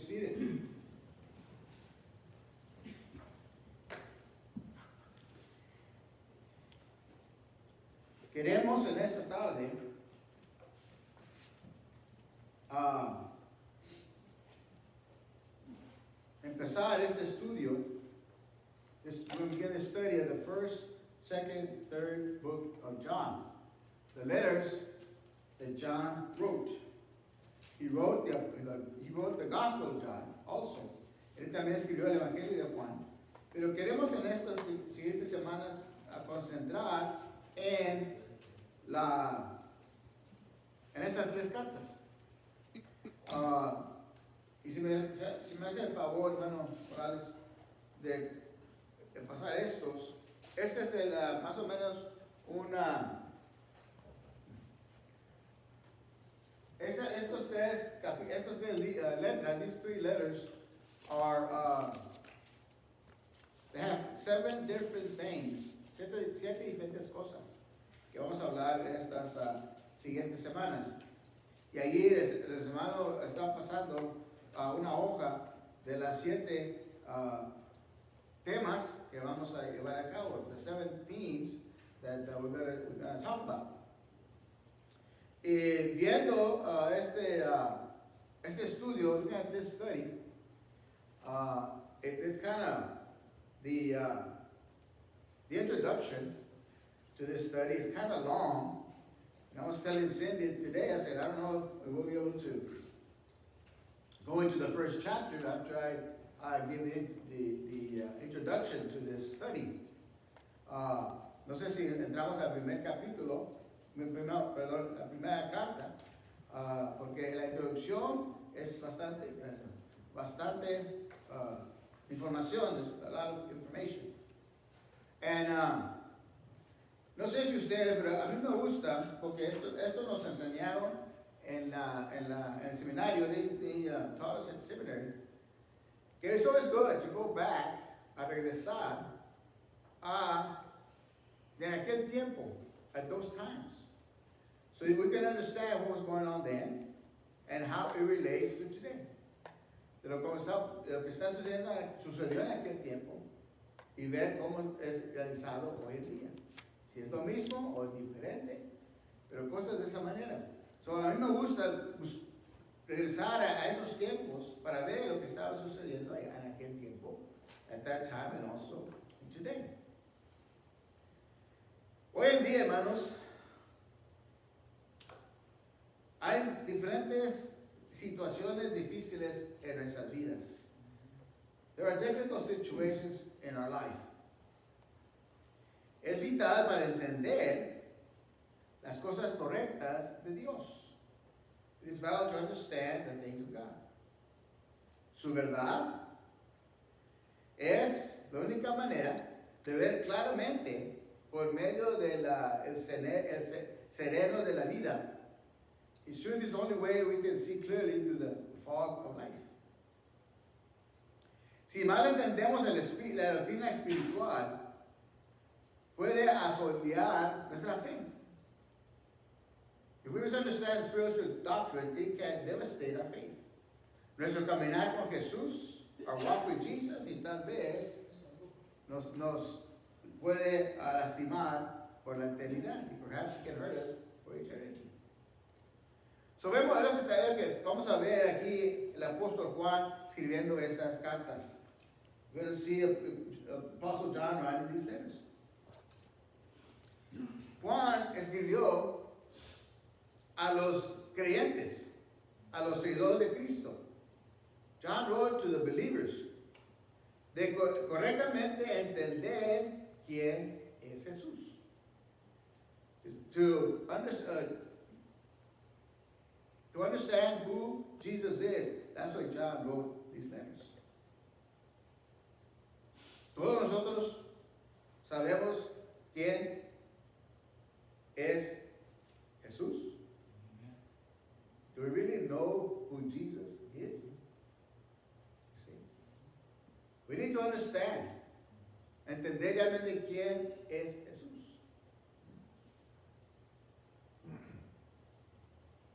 Seated. Queremos en esta tarde empezar este estudio. We're going to begin the study of the first, second, third book of John, the letters that John wrote. He wrote the Gospel of John also. Él también escribió el Evangelio de Juan. Pero queremos en estas siguientes semanas concentrar en estas tres cartas. Y si me hace el favor, hermano Morales, de pasar estos. Este es más o menos estos tres letras, these three letters are, they have 7 different things, siete diferentes cosas que vamos a hablar en estas siguientes semanas. Y allí el hermano está pasando una hoja de las 7 temas que vamos a llevar a cabo, the 7 themes that we're going to talk about. Y viendo este estudio, looking at this study, it's kind of the introduction to this study is kind of long. And I was telling Cindy today, I said, I don't know if we'll be able to go into the first chapter after I give the introduction to this study. No sé si entramos al primer capítulo, la primera carta, porque la introducción es bastante información, a lot of information. And no sé si ustedes, pero a mí me gusta, porque esto nos enseñaron en el seminario, they taught us at seminary, que it's always good to go back, a regresar de aquel tiempo, at those times. So we can understand what was going on then and how it relates to today. De lo que está sucedió en aquel tiempo y ver cómo es realizado hoy en día. Si es lo mismo o es diferente, pero cosas de esa manera. So a mí me gusta regresar a esos tiempos para ver lo que estaba sucediendo en aquel tiempo, at that time and also today. Hoy en día, hermanos, hay diferentes situaciones difíciles en nuestras vidas. There are difficult situations in our life. Es vital para entender las cosas correctas de Dios. It is vital to understand the things of God. Su verdad es la única manera de ver claramente por medio del sereno de la vida. His truth is the only way we can see clearly through the fog of life. Si mal entendemos la doctrina espiritual, puede asolear nuestra fe. If we misunderstand spiritual doctrine, it can devastate our faith. Nuestro caminar con Jesús, our walk with Jesus, y tal vez nos puede lastimar por la eternidad. Perhaps it can hurt us for eternity. So vemos lo que vamos a ver aquí el apóstol Juan escribiendo estas cartas. We're going to see Apostle John writing these letters. Juan escribió a los creyentes, a los seguidores de Cristo. John wrote to the believers de correctamente entender quién es Jesús. To understand who Jesus is, that's why John wrote these letters. Todos nosotros sabemos quién es Jesús. Do we really know who Jesus is? See? We need to understand, entender realmente quién es Jesús.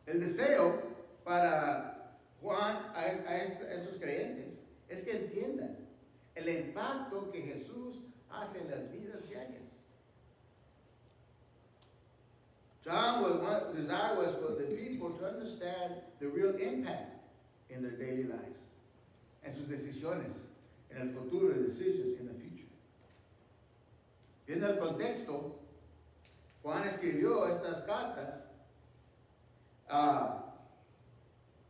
El deseo para Juan a estos creyentes es que entiendan el impacto que Jesús hace en las vidas diarias. John's desire was for the people to understand the real impact in their daily lives, en sus decisiones, en el futuro, decisions in the future. Viendo el contexto, Juan escribió estas cartas a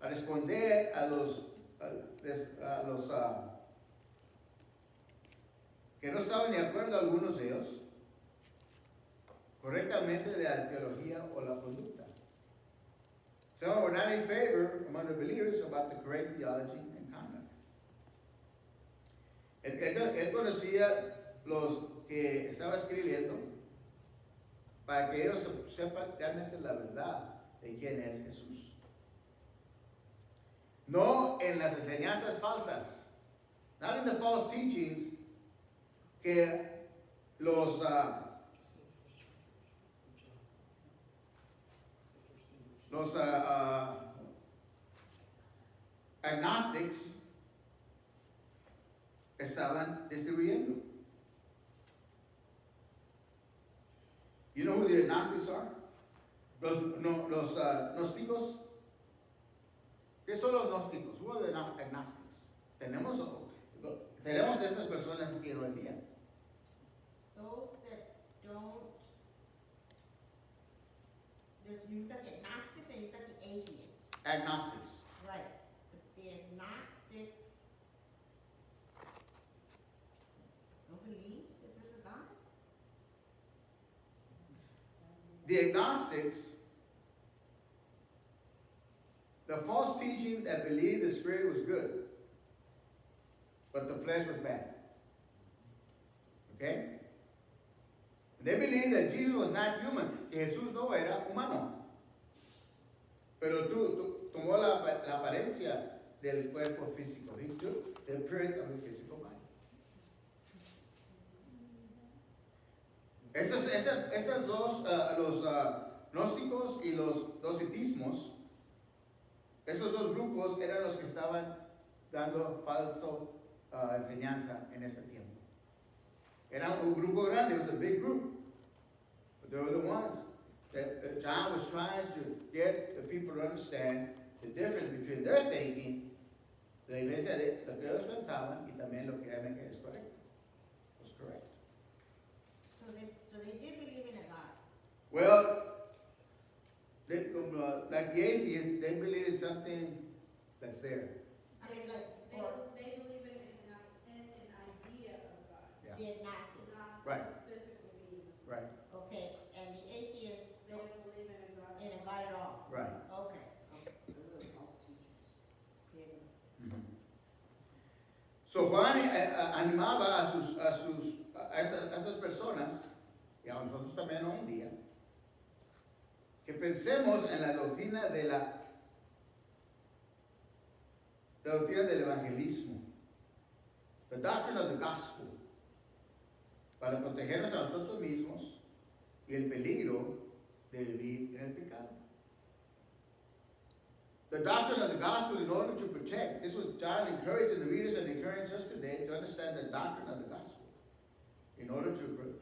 responder a los que no estaban de acuerdo, algunos de ellos, correctamente de la teología o la conducta. Some were not in favor among the believers about the correct theology and conduct. Él conocía los que estaba escribiendo para que ellos sepan realmente la verdad de quién es Jesús. No en las enseñanzas falsas, not in the false teachings que los agnostics estaban distribuyendo. You know who the agnostics are? Los gnósticos. ¿Qué son los gnósticos? Who are the agnostics? Tenemos de esas personas aquí hoy en día. Those that don't, you've got the agnostics and you've got the atheists. Agnostics. Right. But the agnostics don't believe that there's a God. The agnostics, the false teaching that believed the spirit was good, but the flesh was bad. Okay? They believed that Jesus was not human, que Jesús no era humano. Pero tomó la apariencia del cuerpo físico. He took the appearance of the physical body. Esas dos, los gnósticos y los docetismos, esos dos grupos eran los que estaban dando falso enseñanza en ese tiempo. Era un grupo grande, it was a big group. But they were the ones that John was trying to get the people to understand the difference between their thinking, la diferencia de lo que ellos pensaban y también lo que realmente es correcto. Was correct. So they did believe in a God. Well, like the atheists, they believe in something that's there. I mean, like, They or believe in an idea of God, Yeah. the agnostics. not Right. physical being. Right, Okay, and the atheists They don't don't believe in a God. in a God at all. right. Okay. Creative. So Juan animaba a estas personas, y a nosotros también hoy en día, que pensemos en la doctrina del evangelismo, the doctrine of the gospel, para protegernos a nosotros mismos y el peligro de vivir en el pecado. The doctrine of the gospel in order to protect. This was John encouraging the readers and encouraging us today to understand the doctrine of the gospel in order to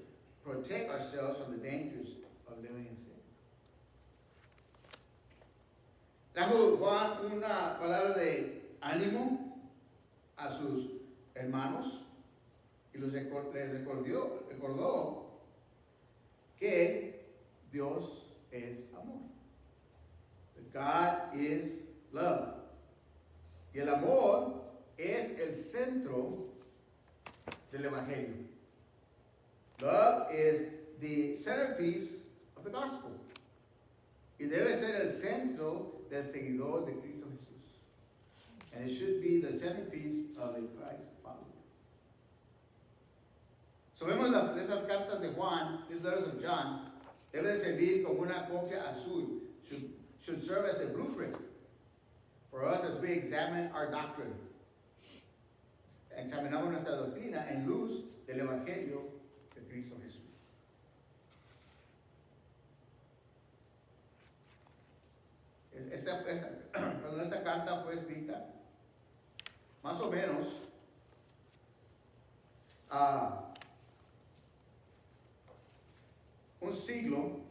protect ourselves from the dangers of living in sin. Trajo Juan una palabra de ánimo a sus hermanos y les recordó que Dios es amor. God is love. Y el amor es el centro del evangelio. Love is the centerpiece of the gospel. Y debe ser el centro del seguidor de Cristo Jesús. And it should be the centerpiece of a Christ follower. So vemos de esas cartas de Juan, these letters of John, deben servir como una copia azul. Should serve as a blueprint for us as we examine our doctrine. Examinamos nuestra doctrina en luz del Evangelio de Cristo Jesús. esta carta fue escrita más o menos a un siglo,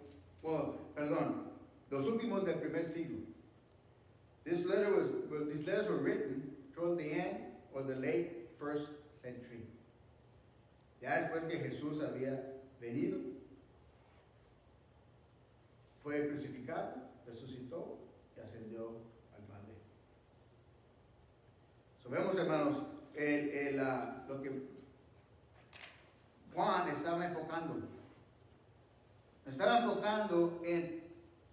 los últimos del primer siglo. These letters were written toward the end or the late first century. Ya después que Jesús había venido, fue crucificado, resucitó y ascendió al Padre. So, vemos, hermanos, lo que Juan estaba enfocando en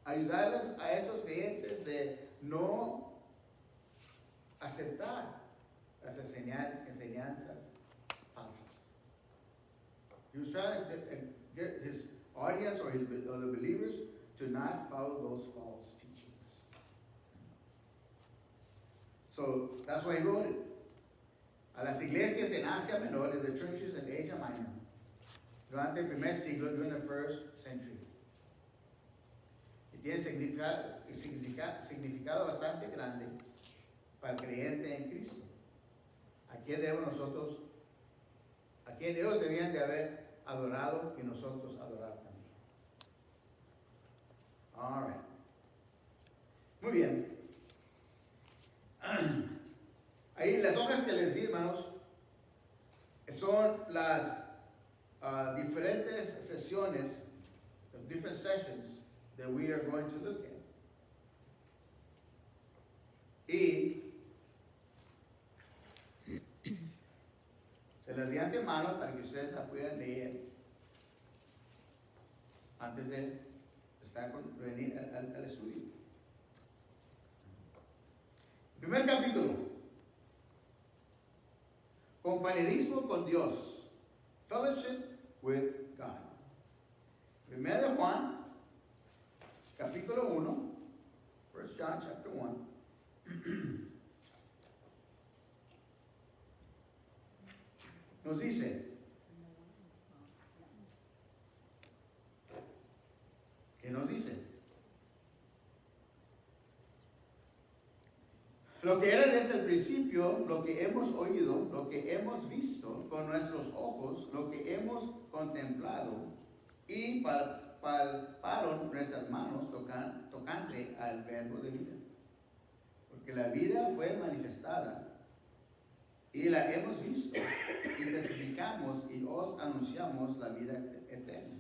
ayudarles a estos creyentes de no aceptar las enseñanzas falsas. He was trying to get his audience or the believers to not follow those false teachings. So that's why he wrote it. A las iglesias en Asia Menor, in the churches in Asia Minor, durante el primer siglo, during the first century. Y tiene significado bastante grande para el creyente en Cristo. A quien ellos debían de haber adorado y nosotros adorar también. All right. Muy bien. Ahí las hojas que les di, hermanos, son las diferentes sesiones, different sessions that we are going to look at. Y se las di antemano para que ustedes la puedan leer antes de venir al estudio. Primer capítulo. Compañerismo con Dios. Fellowship with God. Primero de Juan, capítulo 1, 1 John chapter 1. Nos dice, ¿qué nos dice? Lo que era desde el principio, lo que hemos oído, lo que hemos visto con nuestros ojos, lo que hemos contemplado y palparon nuestras manos tocante al verbo de vida. Porque la vida fue manifestada y la hemos visto y testificamos y os anunciamos la vida eterna,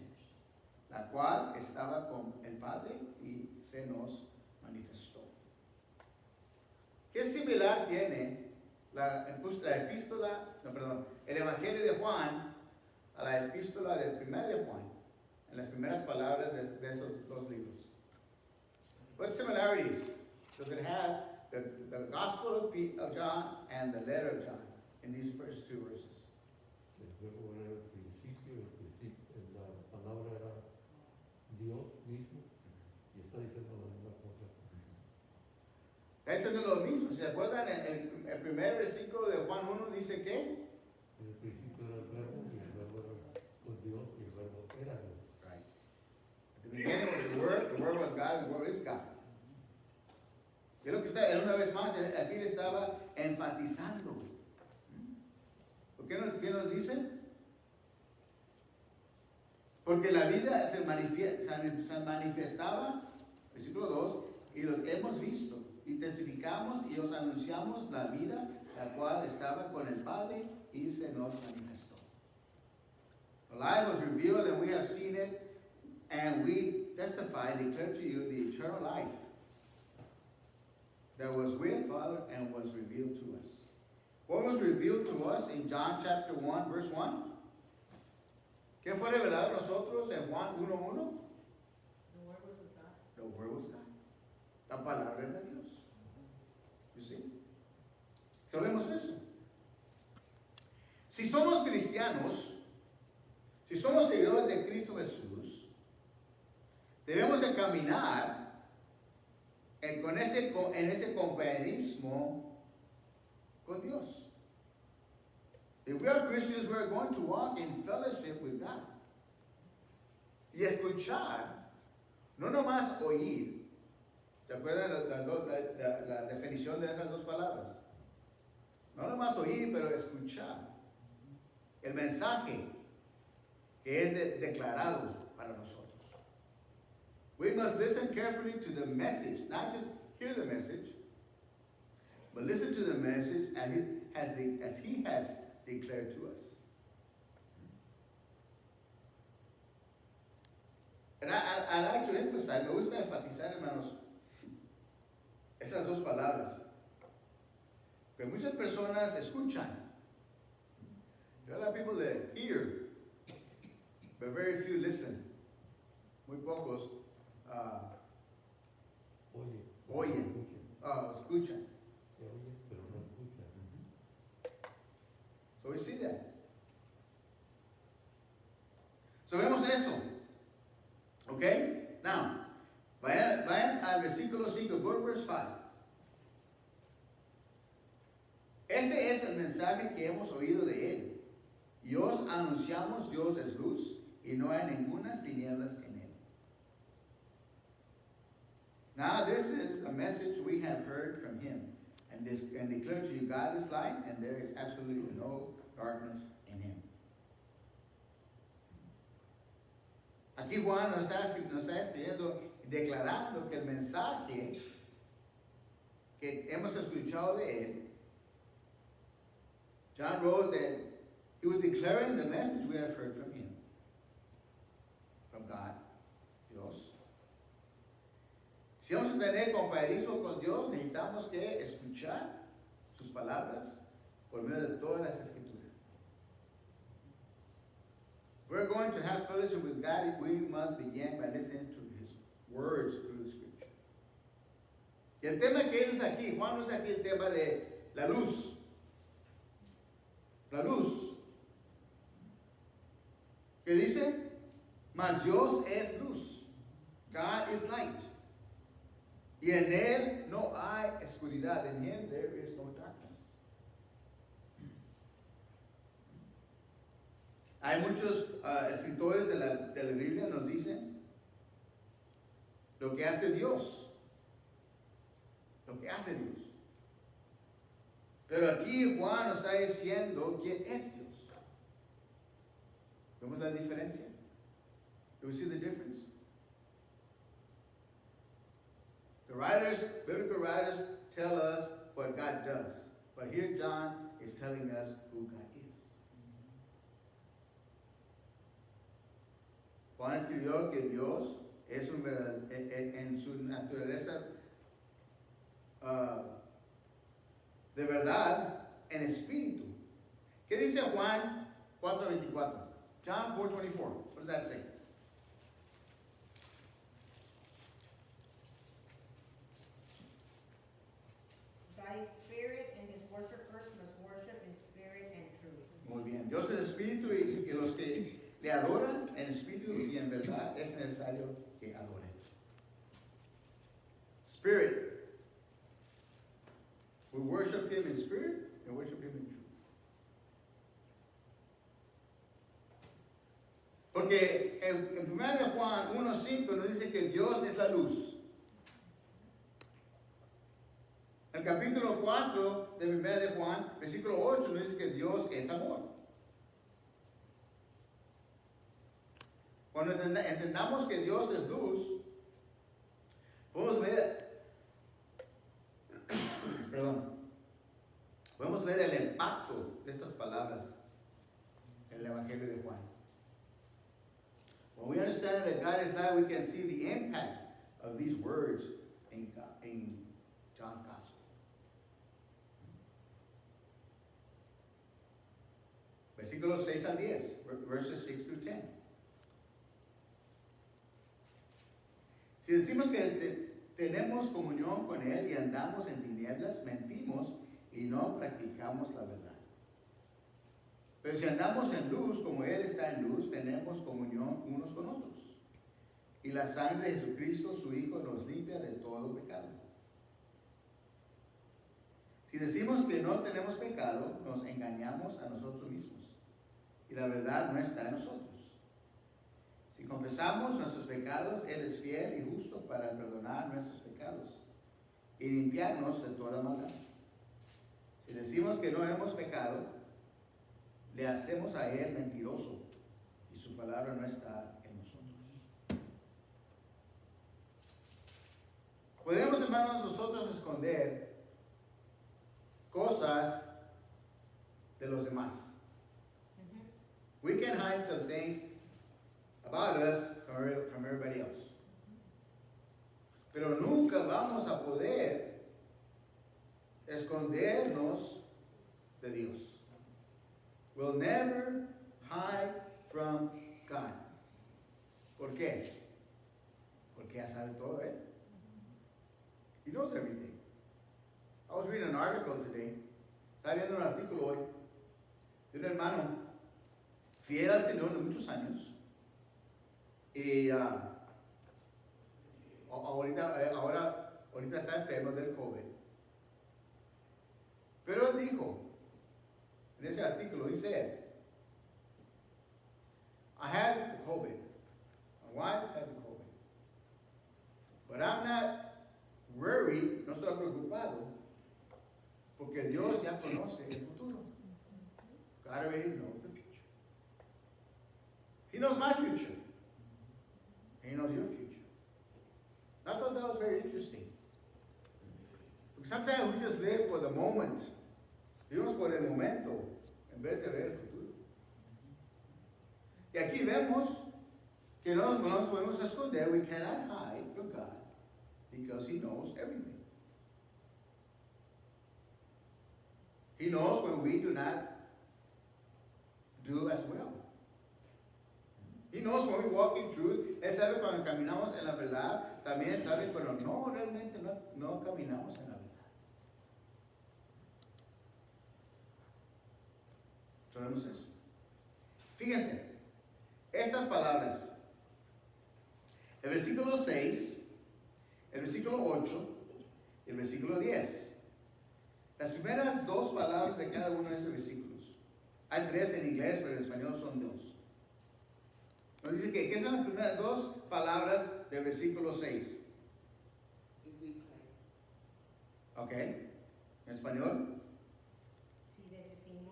la cual estaba con el Padre y se nos manifestó. ¿Qué similar tiene el Evangelio de Juan a la epístola del primer de Juan, en las primeras palabras de esos dos libros? What similarities does it have, the Gospel of John and the letter of John, in these first two verses? El verbo era el principio, la palabra era Dios mismo, y está diciendo la misma cosa. Está diciendo lo mismo. ¿Se acuerdan? El primer versículo de Juan 1 dice que En el principio era el verbo, y el verbo era con Dios, y el verbo era Dios. right. At the beginning was the word was God, and the word is God. Es lo que está, una vez más, aquí le estaba enfatizando. ¿Por qué nos dice? Porque la vida se manifestaba, versículo 2, y los hemos visto, y testificamos y os anunciamos la vida, la cual estaba con el Padre y se nos manifestó. The life was revealed and we have seen it, and we testify and declare to you the eternal life that was with Father and was revealed to us. What was revealed to us in John chapter 1, verse 1? ¿Qué fue revelado a nosotros en Juan 1:1? The word was with God. The word was God. La palabra de Dios. You see? ¿Qué vemos eso? Si somos cristianos, si somos seguidores de Cristo Jesús, debemos de caminar en ese compañerismo con Dios. If we are Christians, we are going to walk in fellowship with God. Y escuchar, no nomás oír, ¿Se acuerdan la definición de esas dos palabras? No nomás oír, pero escuchar. El mensaje que es declarado para nosotros. We must listen carefully to the message, not just hear the message, but listen to the message as he has declared to us. And I like to emphasize, me gusta enfatizar, hermanos, esas dos palabras. Que muchas personas escuchan. There are a lot of people that hear, but very few listen. Muy pocos Oye. Oyen. Escuchan. Se oye, pero no escucha. So we see that. So vemos eso. Okay? Now, vayan al versículo 5, go to verse 5. Ese es el mensaje que hemos oído de él. Y os anunciamos, Dios es luz, y no hay ningunas tinieblas en él. Now this is a message we have heard from him, and declare to you, God is light, and there is absolutely no darkness in him. Aquí Juan nos está escribiendo, declarando que el mensaje que hemos escuchado de él, John wrote that he was declaring the message we have heard from him, from God, Dios. Si vamos a tener compañerismo con Dios, necesitamos que escuchar sus palabras por medio de todas las escrituras. If we're going to have fellowship with God, we must begin by listening to his words through the scripture. Y el tema que él usa aquí, Juan usa aquí el tema de la luz. La luz. ¿Qué dice? Mas Dios es luz. God is light. Y en él no hay oscuridad. In him there is no darkness. Hay muchos escritores de la Biblia nos dicen lo que hace Dios. Lo que hace Dios. Pero aquí Juan nos está diciendo quién es Dios. ¿Vemos la diferencia? Do we see the difference? The writers, biblical writers, tell us what God does. But here John is telling us who God is. Juan escribió que Dios es en su naturaleza de verdad en espíritu. ¿Qué dice Juan 4:24? John 4:24. What does that say? God is spirit, and his worshipers must worship in spirit and truth. Muy bien. Dios es espíritu y que los que le adoran en espíritu y en verdad es necesario que adoren. Spirit. We worship him in spirit and worship him in truth. Porque en 1 Juan 1:5 nos dice que Dios es la luz. El capítulo 4 de 1 Juan, versículo 8, nos dice que Dios es amor. Cuando entendamos que Dios es luz, podemos ver el impacto de estas palabras en el Evangelio de Juan. When we understand that God is light, we can see the impact of these words in John's Gospel. Versículos 6 al 10, verses 6 through 10. Si decimos que tenemos comunión con Él y andamos en tinieblas, mentimos y no practicamos la verdad. Pero si andamos en luz, como Él está en luz, tenemos comunión unos con otros. Y la sangre de Jesucristo, su Hijo, nos limpia de todo pecado. Si decimos que no tenemos pecado, nos engañamos a nosotros mismos. Y la verdad no está en nosotros. Si confesamos nuestros pecados, Él es fiel y justo para perdonar nuestros pecados y limpiarnos de toda maldad. Si decimos que no hemos pecado, le hacemos a Él mentiroso y su palabra no está en nosotros. Podemos, hermanos, nosotros esconder cosas de los demás. We can hide some things about us from everybody else. Pero nunca vamos a poder escondernos de Dios. We'll never hide from God. ¿Por qué? Porque ya sabe todo, ¿eh? He knows everything. I was reading an article today. Estaba viendo un artículo hoy de un hermano fiel al Señor de muchos años. Y ahorita está enfermo del COVID. Pero él dijo, en ese artículo, he said, I had the COVID. My wife has the COVID. But I'm not worried, no estoy preocupado, porque Dios ya conoce el futuro. God already knows the future. He knows my future. He knows your future. I thought that was very interesting. Because sometimes we just live for the moment. Vivimos por el momento en vez de ver el futuro. Y aquí vemos que no nos podemos esconder. We cannot hide from God because He knows everything. He knows when we do not do as well. He knows when we walk in truth. Él sabe cuando caminamos en la verdad. También sabe cuando no, realmente no caminamos en la verdad. Sabemos eso. Fíjense, estas palabras, el versículo 6, el versículo 8 y el versículo 10. Las primeras dos palabras de cada uno de esos versículos. Hay tres en inglés, pero en español son dos. Nos dice que, ¿qué son las primeras dos palabras del versículo 6? Ok. En español.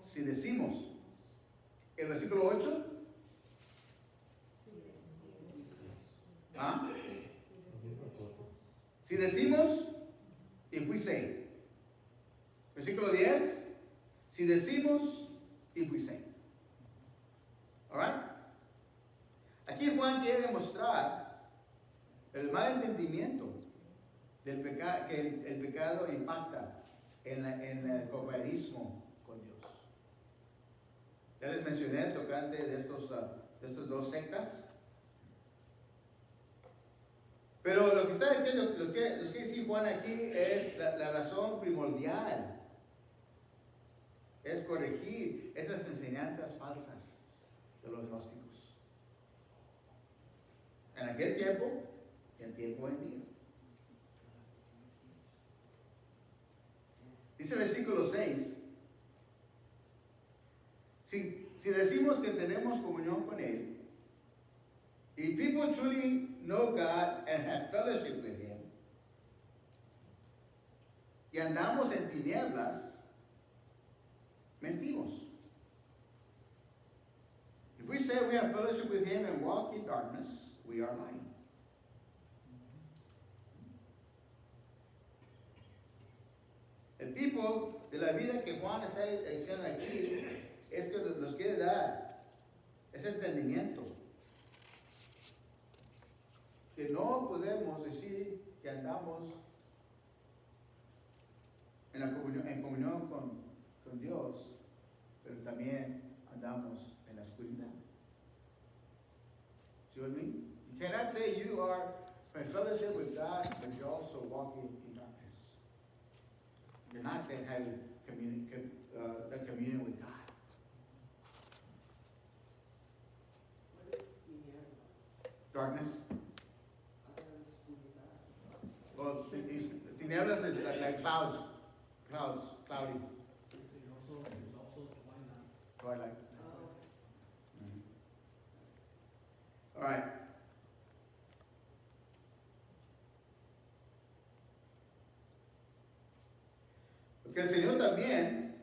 Si decimos. El versículo 8. ¿Ah? Si decimos, if we say. Versículo 10. Si decimos, if we say. Alright? Aquí Juan quiere demostrar el mal entendimiento del que el pecado impacta en el compañerismo con Dios. Ya les mencioné el tocante de estos dos sectas. Pero lo que está diciendo, lo que dice Juan aquí es la razón primordial. Es corregir esas enseñanzas falsas de los gnósticos. En aquel tiempo y en tiempo hoy en día. Dice el versículo 6. Si decimos que tenemos comunión con Él, if people truly know God and have fellowship with Him, y andamos en tinieblas, mentimos. If we say we have fellowship with Him and walk in darkness, we are lying. El tipo de la vida que Juan está diciendo aquí es que nos quiere dar ese entendimiento. Que no podemos decir que andamos en comunión con Dios, pero también andamos en la oscuridad. See what I mean? You cannot say you are in fellowship with God, but you're also walking in darkness. You're not then having the communion with God. What is tinieblas? Darkness. Other Well, tinieblas is like clouds, cloudy, There's also twilight. twilight. Oh. All right. que el Señor también,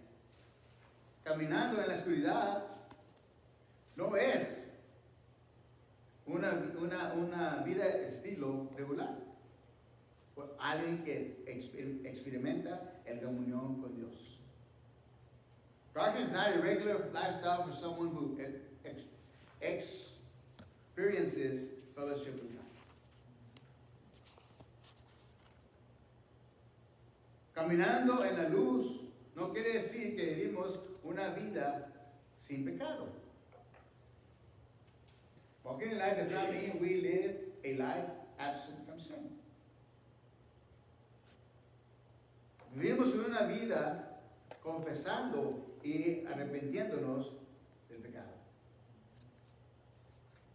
caminando en la oscuridad, no es una vida estilo regular. Pues alguien que experimenta el comunión con Dios. Darkness is not a regular lifestyle for someone who experiences fellowship with God. Caminando en la luz no quiere decir que vivimos una vida sin pecado. Walking in light does not mean we live a life absent from sin. Vivimos una vida confesando y arrepintiéndonos del pecado.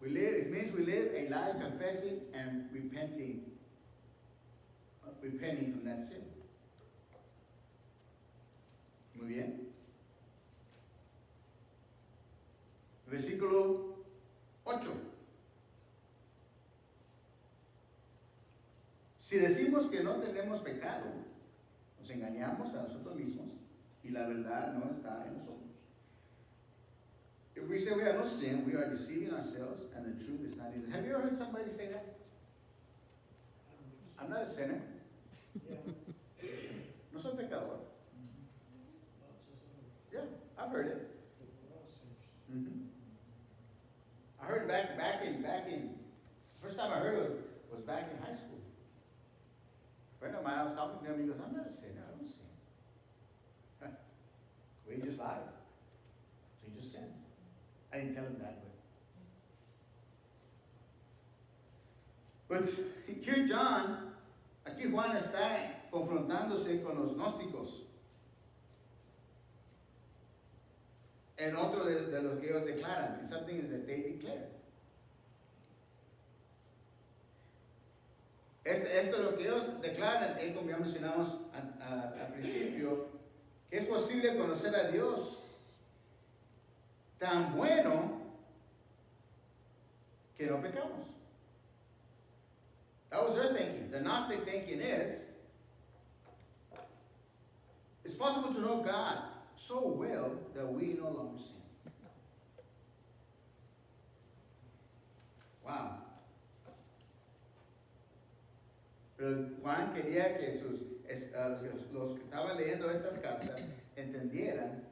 It means we live a life confessing and repenting from that sin. Muy bien. Versículo 8. Si decimos que no tenemos pecado, nos engañamos a nosotros mismos y la verdad no está en nosotros. If we say we have no sin, we are deceiving ourselves and the truth is not in us. Have you ever heard somebody say that? I'm not a sinner. No soy pecador. Yeah, I've heard it. Mm-hmm. I heard back in first time I heard it was back in high school. A friend of mine, I was talking to him, he goes, I'm not a sinner, I don't sin. Well, you just lied. So you just sinned. I didn't tell him that, but here John, aquí Juan está confrontándose con los gnósticos. En otro de los que ellos declaran, it's something that they declare. Esto es lo que ellos declaran, como ya mencionamos al principio, que es posible conocer a Dios tan bueno que no pecamos. That was their thinking. The Gnostic thinking is, it's possible to know God so well that we no longer sin. Wow. Pero Juan quería que los que estaban leyendo estas cartas entendieran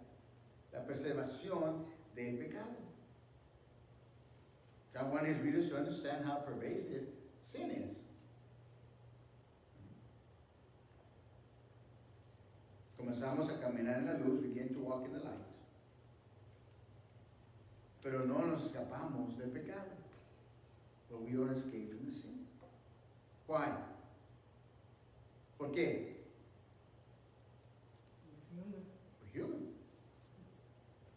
la preservación del pecado. John wanted his readers to understand how pervasive sin is. Comenzamos a caminar en la luz, begin to walk in the light. Pero no nos escapamos del pecado. But we don't escape from the sin. Why? ¿Por qué? We're human.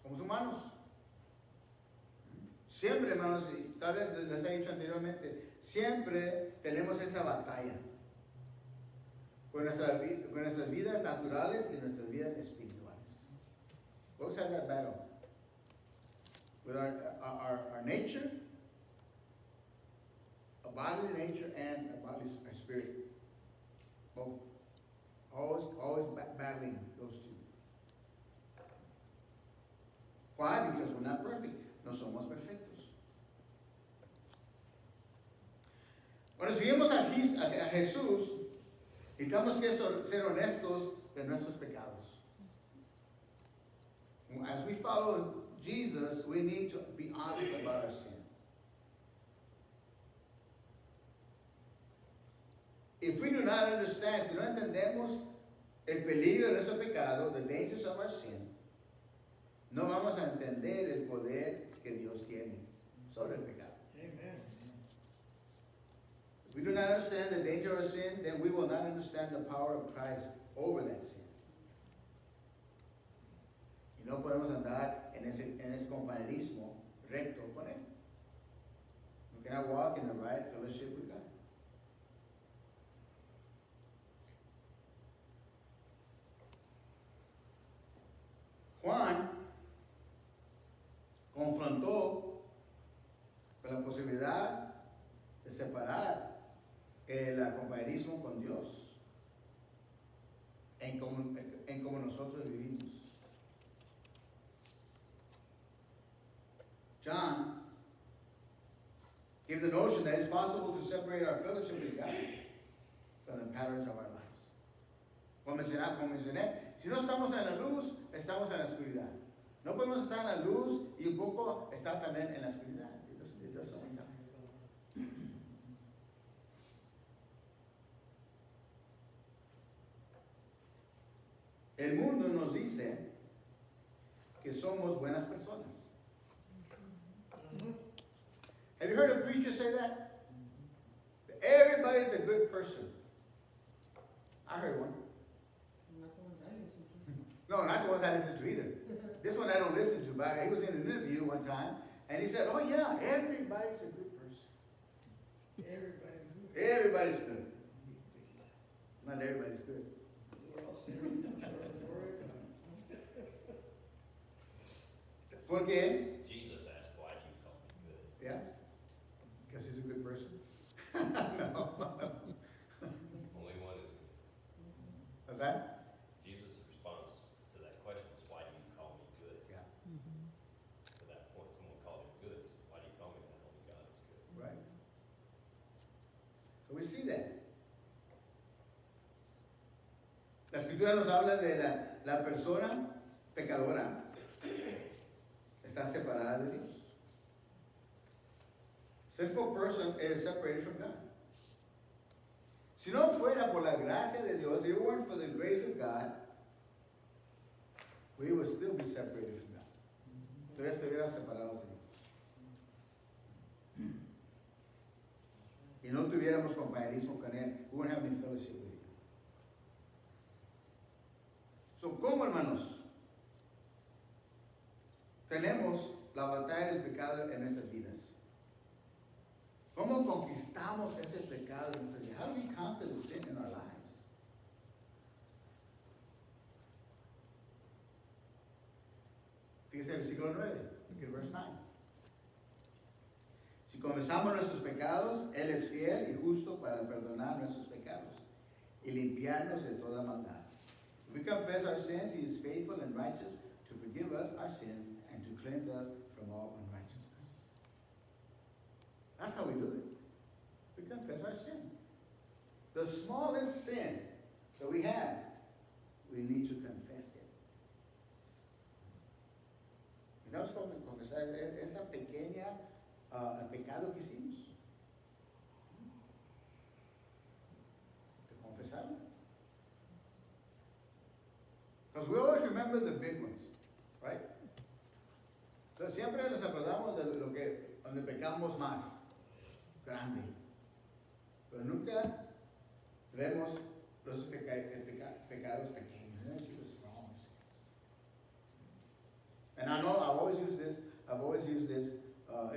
Somos humanos. Siempre, hermanos, y tal vez les he dicho anteriormente, siempre tenemos esa batalla con nuestras vidas naturales y nuestras vidas espirituales. We always have that battle with our nature, a bodily nature, and our spirit. Both. Always battling those two. Why? Because we're not perfect. No somos perfectos. Cuando seguimos a Jesús, necesitamos que ser honestos de nuestros pecados. As we follow Jesus, we need to be honest about our sin. If we do not understand, si no entendemos el peligro de nuestro pecado, the dangers of our sin, no vamos a entender el poder que Dios tiene sobre el pecado. Amen. If we do not understand the danger of our sin, then we will not understand the power of Christ over that sin. Y no podemos andar en ese compañerismo recto con Él. We cannot walk in the right fellowship with God. Juan confrontó con la posibilidad de separar el compañerismo con Dios. en como nosotros vivimos. John gave the notion that it's possible to separate our fellowship with God from the patterns of our lives. Como mencioné, si no estamos en la luz, estamos en la oscuridad. No podemos estar en la luz y un poco estar también en la oscuridad. It doesn't work out. El mundo nos dice que somos buenas personas. Have you heard a preacher say that? Everybody's a good person. I heard one. Not the ones I listen to. No, not the ones I listen to either. This one I don't listen to, but he was in an interview one time, and he said, oh yeah, everybody's a good person. Everybody's good. Everybody's good. Not everybody's good. We're all serious, I'm sure of the word. ¿Por qué? Jesus asked, why do you call me good? Yeah? Because he's a good person? No. Only one is good. What's that? Jesus' response to that question is, why do you call me good? Yeah, To that point, someone called him good. He said, why do you call me that? Only God is good. right. So we see that. La escritura nos habla de la persona pecadora. Está separada de Dios. Sinful person is separated from God. Si no fuera por la gracia de Dios, if it weren't for the grace of God, we would still be separated from God. Todavía estuviéramos separados de Dios. Y no tuviéramos compañerismo con Él. We wouldn't have any fellowship with Him. So, ¿cómo, hermanos? Tenemos la batalla del pecado en nuestras vidas. ¿Cómo conquistamos ese pecado en nuestras vidas? How do we conquer the sin in our lives? Fíjese el versículo 9, look at verse 9. Si confesamos nuestros pecados, Él es fiel y justo para perdonar nuestros pecados y limpiarnos de toda maldad. If we confess our sins, He is faithful and righteous to forgive us our sins and to cleanse us from all unrighteousness. That's how we do it. We confess our sin. The smallest sin that we have, we need to confess it. Tenemos que confesar esa pequeña pecado que hicimos. Que confesarlo. Because we always remember the big ones, right? Entonces siempre nos acordamos de lo que, donde pecamos más grande. Pero nunca vemos los pecados pequeños. We never see the small sins. And I know I've always used this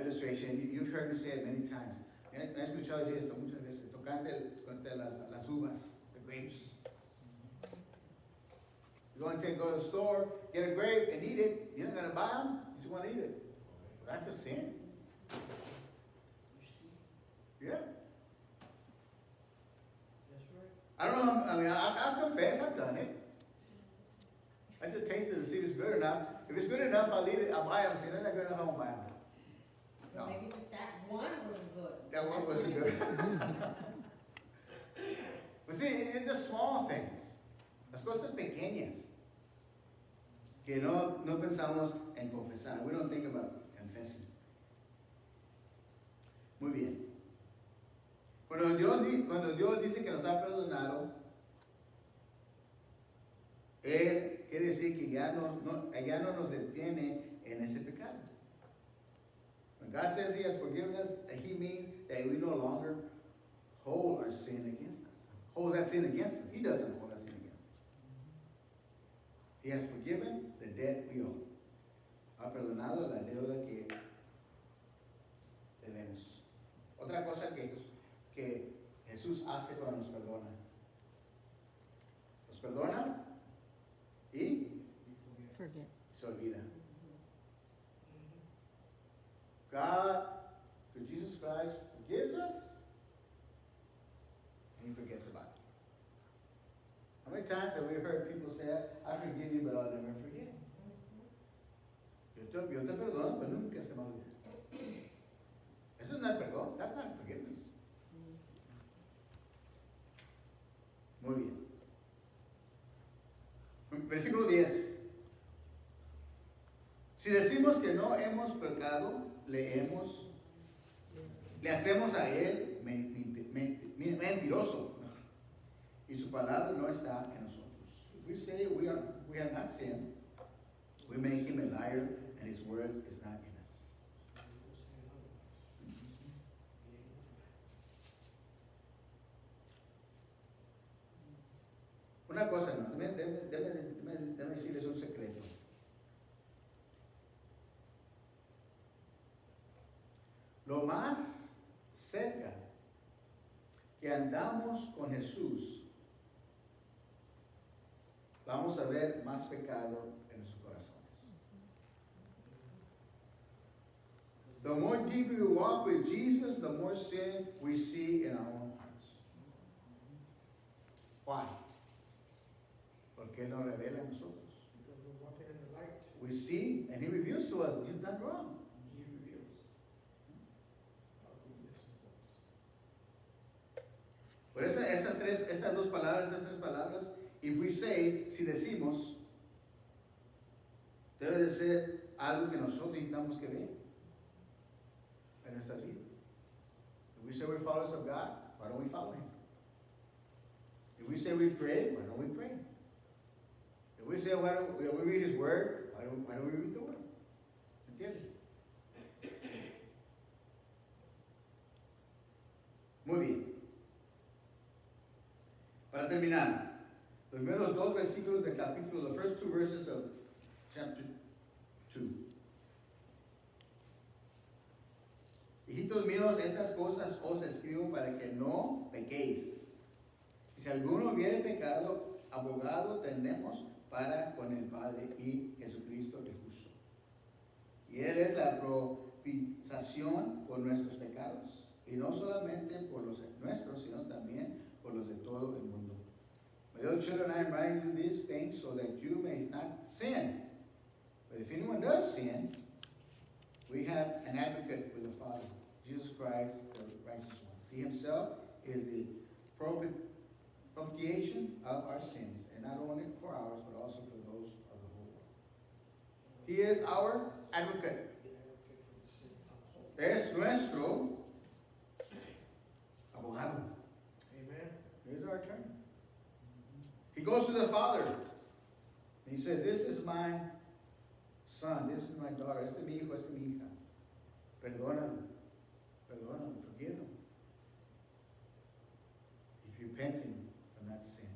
illustration. You've heard me say it many times. Me he escuchado decir esto muchas veces, tocante las uvas, the grapes. You're going to go to the store, get a grape, and eat it. You're not going to buy them. You just want to eat it. Well, that's a sin. Yeah. That's right. I don't know. I mean, I'll confess I've done it. I just taste it to see if it's good enough. If it's good enough, I'll eat it. I'll buy them. If it's not good enough, I won't buy them. Well, No. maybe just that one wasn't good. That one wasn't good. But see, it's the small things. Las cosas pequeñas. Que no pensamos en confesar. We don't think about confessing. Muy bien. Cuando Dios dice que nos ha perdonado, Él quiere decir que ya no nos detiene en ese pecado. When God says He has forgiven us, He means that we no longer hold our sin against us. Hold that sin against us. He doesn't hold that sin against us. He has forgiven the debt we owe. Ha perdonado la deuda que debemos. Otra cosa que Jesús hace cuando nos perdona. Nos perdona y Forget. se olvida. God, through Jesus Christ, forgives us and He forgets about it. How many times have we heard people say, I forgive you, but I'll never forget. Yo te perdono, pero nunca se me olvida. Eso no es perdón. That's not forgiveness. Muy bien. Versículo 10. Si decimos que no hemos pecado, le hacemos a él mentiroso. Y su palabra no está en nosotros. If we say we have not sinned, we make him a liar, and his word is not in us. Una cosa, no, déjame decirles un secreto. Lo más cerca que andamos con Jesús, vamos a ver más pecado en nuestros corazones. The more deeply we walk with Jesus, the more sin we see in our own hearts. Why? Porque Él nos revela a nosotros. Because we're walking in the light. We see, and He reveals to us, you've done wrong. He reveals our goodness and faults. Por esas tres palabras, if we say, si decimos, debe de ser algo que nosotros necesitamos que ver en nuestras vidas. If we say we're followers of God, why don't we follow Him? If we say we pray, why don't we pray? If we say why don't we read His Word, why don't we read the Word? ¿Entiendes? Muy bien. Para terminar, los primeros dos versículos del capítulo, the first two verses of chapter 2. Hijitos míos, estas cosas os escribo para que no pequéis. Y si alguno hubiere pecado, abogado tenemos para con el Padre y Jesucristo el justo. Y Él es la propiciación por nuestros pecados, y no solamente por los nuestros, sino también por los de todo el mundo. My little children, I am writing you these things so that you may not sin. But if anyone does sin, we have an advocate with the Father, Jesus Christ, the righteous one. He himself is the propitiation of our sins, and not only for ours, but also for those of the whole world. He is our advocate. Es nuestro abogado. Amen. He is our attorney. He goes to the Father, and he says, this is my son, this is my daughter, este es mi hijo, esta es mi hija. Perdónalo, forgive him. He's repenting from that sin.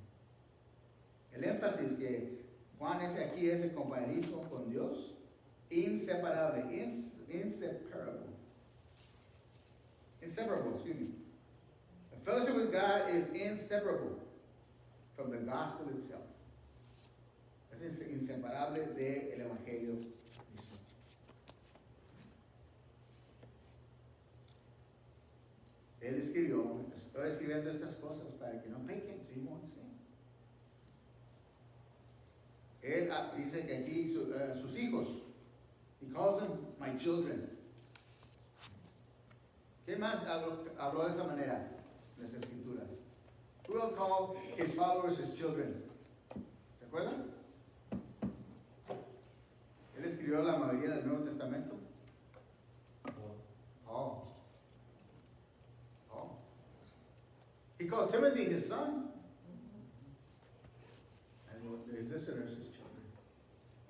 El énfasis que Juan hace aquí es el compañerismo con Dios, inseparable, inseparable, excuse me. The fellowship with God is inseparable from the gospel itself. Es inseparable del evangelio mismo. Él escribió, estoy escribiendo estas cosas para que no pequen, so you won't sin. Él dice que aquí sus hijos, he calls them my children. ¿Qué más habló de esa manera en las escrituras? Who will call his followers his children? ¿Se acuerdan? Él escribió la mayoría del Nuevo Testamento. Paul. He called Timothy his son. And his listeners his children.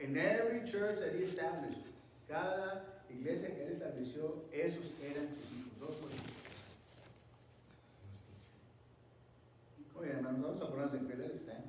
In every church that he established, cada iglesia que él estableció, esos eran sus hijos. Those were his hijos. Muy bien, hermanos, vamos a ponernos de pie, let's stand.